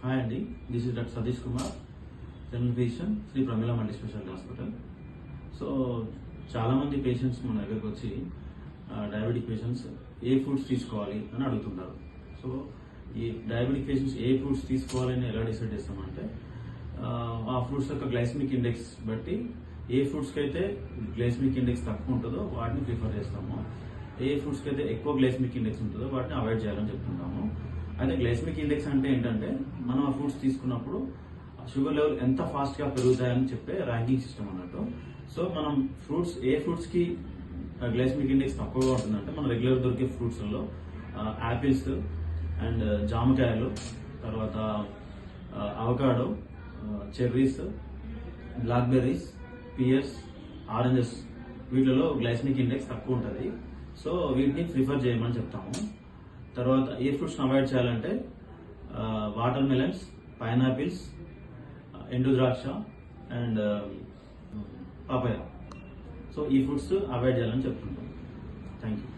Hi అండి, this is doctor Satish Kumar, general physician, Shri Pramila multi speciality hospital. So చాలామంది patients మన దగ్గరకు వచ్చి డయాబెటిక్ పేషెంట్స్ ఏ ఫుడ్స్ తీసుకోవాలి అని అడుగుతుంటారు. సో ఈ డయాబెటిక్ పేషెంట్స్ ఏ ఫుడ్స్ తీసుకోవాలని ఎలా డిసైడ్ చేస్తామంటే ఆ ఫుడ్స్ యొక్క గ్లైసమిక్ ఇండెక్స్ బట్టి ఏ ఫుడ్స్కి అయితే గ్లైసమిక్ ఇండెక్స్ తక్కువ ఉంటుందో వాటిని ప్రిఫర్ చేస్తాము. ఏ ఫుడ్స్కి అయితే ఎక్కువ గ్లైసమిక్ ఇండెక్స్ ఉంటుందో వాటిని అవాయిడ్ చేయాలని చెప్తుంటాము. అయితే గ్లైసమిక్ ఇండెక్స్ అంటే ఏంటంటే మనం ఆ ఫుడ్స్ తీసుకున్నప్పుడు షుగర్ లెవెల్ ఎంత ఫాస్ట్ గా పెరుగుతాయని చెప్పే ర్యాంకింగ్ సిస్టమ్ అన్నట్టు. సో మనం ఏ ఫ్రూట్స్ కి గ్లైసమిక్ ఇండెక్స్ తక్కువగా ఉంటుందంటే మన రెగ్యులర్ దొరికే ఫ్రూట్స్ లో యాపిల్స్ అండ్ జామకాయలు, తర్వాత avocado, cherries, black berries, pears, oranges, వీటిలో గ్లైసమిక్ ఇండెక్స్ తక్కువ ఉంటుంది. సో వీటిని ప్రిఫర్ చేయమని చెప్తాము. తర్వాత ఏ ఫ్రూట్స్ అవాయిడ్ చేయాలంటే వాటర్ మెలన్స్, పైనాపిల్స్, ఎండు ద్రాక్ష అండ్ పపాయ. సో ఈ ఫ్రూట్స్ అవాయిడ్ చేయాలని చెప్తుంటాం. Thank you.